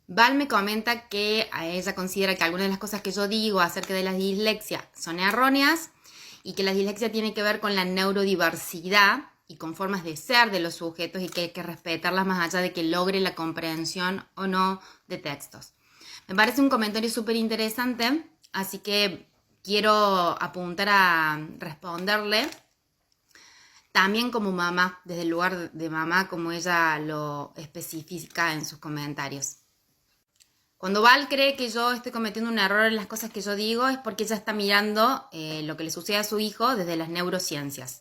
Val me comenta que a ella considera que algunas de las cosas que yo digo acerca de la dislexia son erróneas y que la dislexia tiene que ver con la neurodiversidad y con formas de ser de los sujetos y que hay que respetarlas más allá de que logre la comprensión o no de textos. Me parece un comentario súper interesante, así que quiero apuntar a responderle también como mamá, desde el lugar de mamá, como ella lo especifica en sus comentarios. Cuando Val cree que yo estoy cometiendo un error en las cosas que yo digo es porque ella está mirando lo que le sucede a su hijo desde las neurociencias.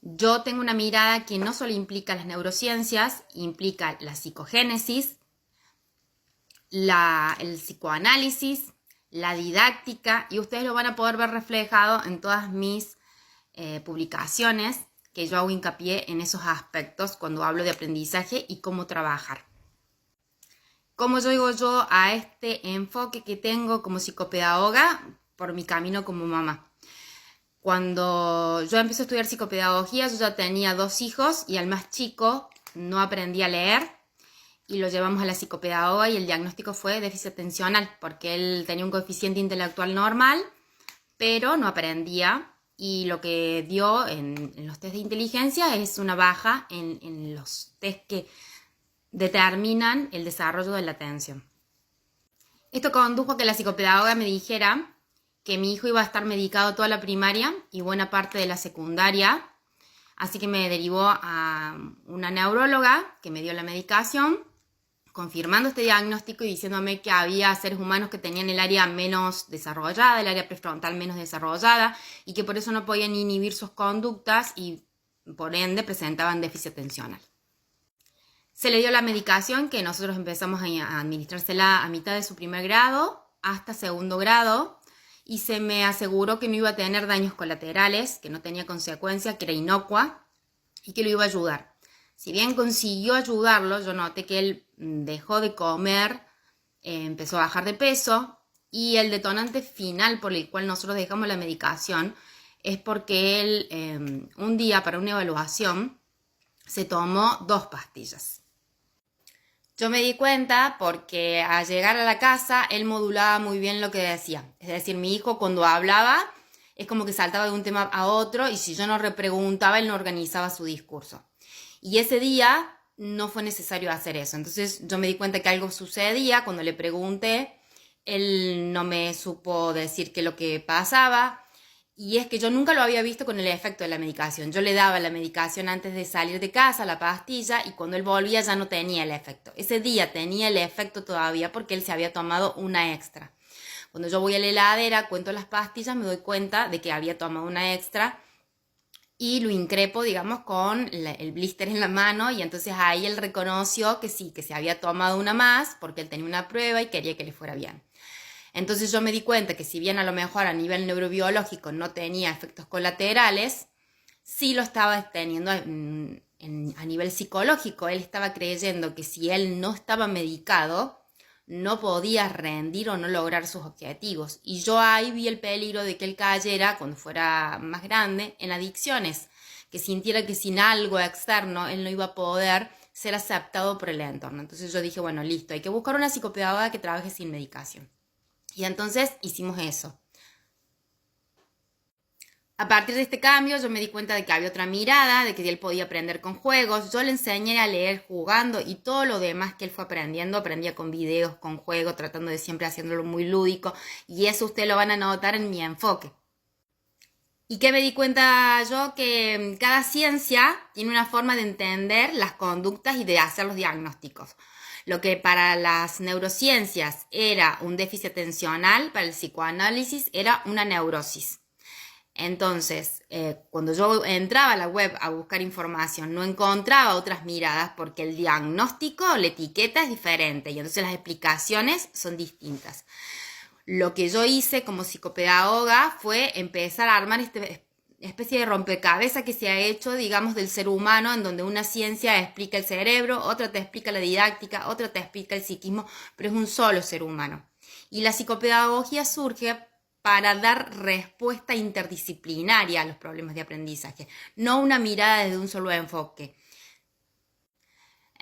Yo tengo una mirada que no solo implica las neurociencias, implica la psicogénesis, el psicoanálisis, la didáctica, y ustedes lo van a poder ver reflejado en todas mis publicaciones, que yo hago hincapié en esos aspectos cuando hablo de aprendizaje y cómo trabajar. ¿Cómo yo digo yo a este enfoque que tengo como psicopedagoga por mi camino como mamá? Cuando yo empecé a estudiar psicopedagogía, yo ya tenía 2 hijos y al más chico no aprendí a leer y lo llevamos a la psicopedagoga y el diagnóstico fue déficit atencional porque él tenía un coeficiente intelectual normal, pero no aprendía y lo que dio en los test de inteligencia es una baja en los test que determinan el desarrollo de la atención. Esto condujo a que la psicopedagoga me dijera que mi hijo iba a estar medicado toda la primaria y buena parte de la secundaria, así que me derivó a una neuróloga que me dio la medicación, confirmando este diagnóstico y diciéndome que había seres humanos que tenían el área menos desarrollada, el área prefrontal menos desarrollada, y que por eso no podían inhibir sus conductas y por ende presentaban déficit atencional. Se le dio la medicación que nosotros empezamos a administrársela a mitad de su primer grado hasta segundo grado y se me aseguró que no iba a tener daños colaterales, que no tenía consecuencias, que era inocua y que lo iba a ayudar. Si bien consiguió ayudarlo, yo noté que él dejó de comer, empezó a bajar de peso y el detonante final por el cual nosotros dejamos la medicación es porque él un día para una evaluación se tomó 2 pastillas. Yo me di cuenta porque al llegar a la casa él modulaba muy bien lo que decía. Es decir, mi hijo cuando hablaba es como que saltaba de un tema a otro y si yo no repreguntaba él no organizaba su discurso. Y ese día no fue necesario hacer eso. Entonces yo me di cuenta que algo sucedía. Cuando le pregunté, él no me supo decir qué es lo que pasaba. Y es que yo nunca lo había visto con el efecto de la medicación. Yo le daba la medicación antes de salir de casa, la pastilla, y cuando él volvía ya no tenía el efecto. Ese día tenía el efecto todavía porque él se había tomado una extra. Cuando yo voy a la heladera, cuento las pastillas, me doy cuenta de que había tomado una extra y lo increpo, digamos, con el blister en la mano y entonces ahí él reconoció que sí, que se había tomado una más porque él tenía una prueba y quería que le fuera bien. Entonces yo me di cuenta que si bien a lo mejor a nivel neurobiológico no tenía efectos colaterales, sí lo estaba teniendo a nivel psicológico. Él estaba creyendo que si él no estaba medicado, no podía rendir o no lograr sus objetivos. Y yo ahí vi el peligro de que él cayera, cuando fuera más grande, en adicciones, que sintiera que sin algo externo él no iba a poder ser aceptado por el entorno. Entonces yo dije, bueno, listo, hay que buscar una psicopedagoga que trabaje sin medicación. Y entonces hicimos eso. A partir de este cambio yo me di cuenta de que había otra mirada, de que él podía aprender con juegos. Yo le enseñé a leer jugando y todo lo demás que él fue aprendiendo, aprendía con videos, con juegos, tratando de siempre haciéndolo muy lúdico. Y eso ustedes lo van a notar en mi enfoque. ¿Y qué me di cuenta yo? Que cada ciencia tiene una forma de entender las conductas y de hacer los diagnósticos. Lo que para las neurociencias era un déficit atencional, para el psicoanálisis era una neurosis. Entonces, cuando yo entraba a la web a buscar información, no encontraba otras miradas porque el diagnóstico, la etiqueta es diferente y entonces las explicaciones son distintas. Lo que yo hice como psicopedagoga fue empezar a armar esta especie de rompecabezas que se ha hecho, digamos, del ser humano, en donde una ciencia explica el cerebro, otra te explica la didáctica, otra te explica el psiquismo, pero es un solo ser humano. Y la psicopedagogía surge para dar respuesta interdisciplinaria a los problemas de aprendizaje, no una mirada desde un solo enfoque.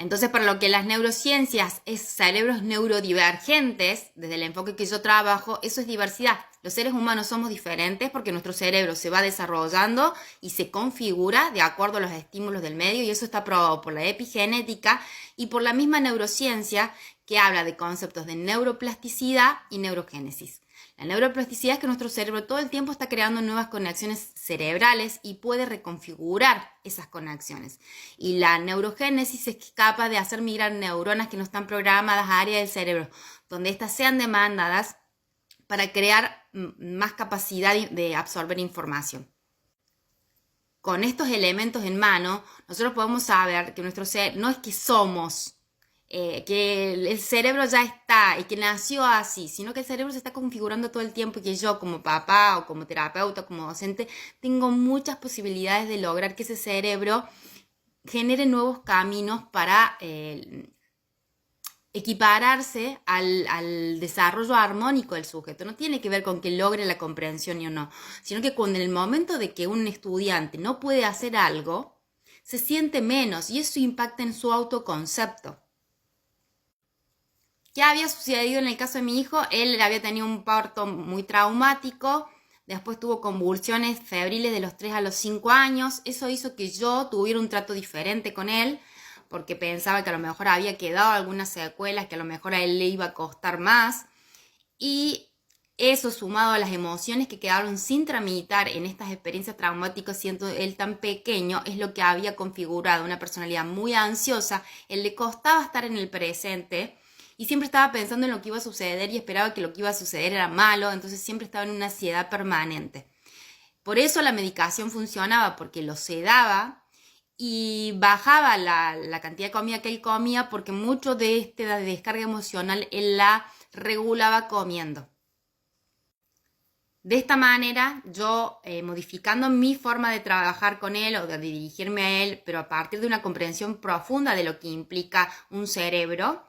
Entonces, para lo que las neurociencias es cerebros neurodivergentes, desde el enfoque que yo trabajo, eso es diversidad. Los seres humanos somos diferentes porque nuestro cerebro se va desarrollando y se configura de acuerdo a los estímulos del medio, y eso está probado por la epigenética y por la misma neurociencia, que habla de conceptos de neuroplasticidad y neurogénesis. La neuroplasticidad es que nuestro cerebro todo el tiempo está creando nuevas conexiones cerebrales y puede reconfigurar esas conexiones. Y la neurogénesis es capaz de hacer migrar neuronas que no están programadas a áreas del cerebro, donde éstas sean demandadas para crear más capacidad de absorber información. Con estos elementos en mano, nosotros podemos saber que nuestro cerebro no es que somos que el cerebro ya está y que nació así, sino que el cerebro se está configurando todo el tiempo y que yo como papá o como terapeuta, como docente, tengo muchas posibilidades de lograr que ese cerebro genere nuevos caminos para equipararse al desarrollo armónico del sujeto. No tiene que ver con que logre la comprensión o no, sino que cuando en el momento de que un estudiante no puede hacer algo, se siente menos y eso impacta en su autoconcepto. ¿Qué había sucedido en el caso de mi hijo? Él había tenido un parto muy traumático, después tuvo convulsiones febriles de los 3 a los 5 años. Eso hizo que yo tuviera un trato diferente con él, porque pensaba que a lo mejor había quedado algunas secuelas, que a lo mejor a él le iba a costar más. Y eso, sumado a las emociones que quedaron sin tramitar en estas experiencias traumáticas, siendo él tan pequeño, es lo que había configurado una personalidad muy ansiosa. Él le costaba estar en el presente y siempre estaba pensando en lo que iba a suceder y esperaba que lo que iba a suceder era malo, entonces siempre estaba en una ansiedad permanente. Por eso la medicación funcionaba, porque lo sedaba y bajaba la cantidad de comida que él comía, porque mucho de esta descarga emocional él la regulaba comiendo. De esta manera, yo modificando mi forma de trabajar con él o de dirigirme a él, pero a partir de una comprensión profunda de lo que implica un cerebro,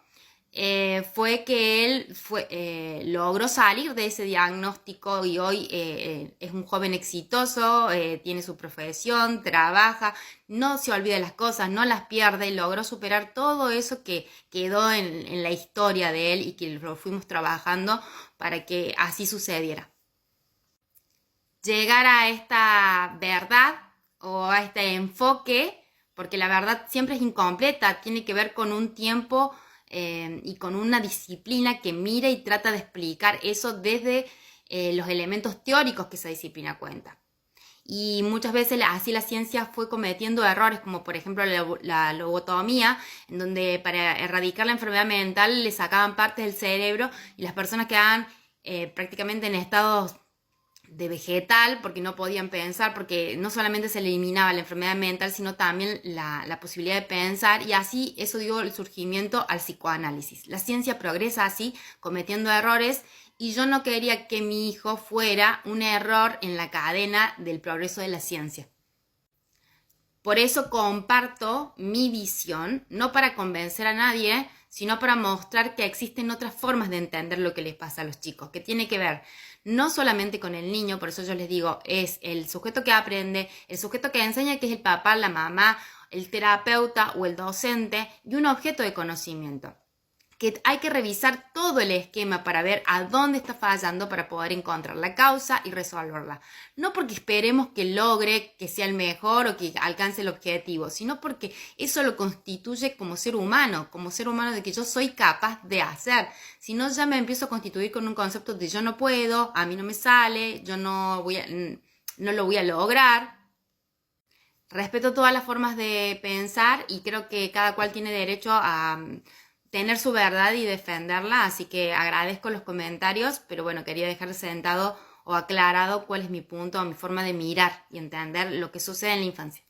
fue que él logró salir de ese diagnóstico y hoy es un joven exitoso, tiene su profesión, trabaja, no se olvida de las cosas, no las pierde, logró superar todo eso que quedó en la historia de él y que lo fuimos trabajando para que así sucediera. Llegar a esta verdad o a este enfoque, porque la verdad siempre es incompleta, tiene que ver con un tiempo y con una disciplina que mira y trata de explicar eso desde los elementos teóricos que esa disciplina cuenta. Y muchas veces así la ciencia fue cometiendo errores, como por ejemplo la lobotomía, en donde para erradicar la enfermedad mental le sacaban partes del cerebro y las personas quedaban prácticamente en estados de vegetal, porque no podían pensar, porque no solamente se eliminaba la enfermedad mental, sino también la posibilidad de pensar, y así eso dio el surgimiento al psicoanálisis. La ciencia progresa así, cometiendo errores, y yo no quería que mi hijo fuera un error en la cadena del progreso de la ciencia. Por eso comparto mi visión, no para convencer a nadie, sino para mostrar que existen otras formas de entender lo que les pasa a los chicos, que tiene que ver no solamente con el niño, por eso yo les digo, es el sujeto que aprende, el sujeto que enseña, que es el papá, la mamá, el terapeuta o el docente, y un objeto de conocimiento. Que hay que revisar todo el esquema para ver a dónde está fallando para poder encontrar la causa y resolverla. No porque esperemos que logre, que sea el mejor o que alcance el objetivo, sino porque eso lo constituye como ser humano de que yo soy capaz de hacer. Si no, ya me empiezo a constituir con un concepto de yo no puedo, a mí no me sale, yo no lo voy a lograr. Respeto todas las formas de pensar y creo que cada cual tiene derecho a tener su verdad y defenderla, así que agradezco los comentarios, pero bueno, quería dejar sentado o aclarado cuál es mi punto, mi forma de mirar y entender lo que sucede en la infancia.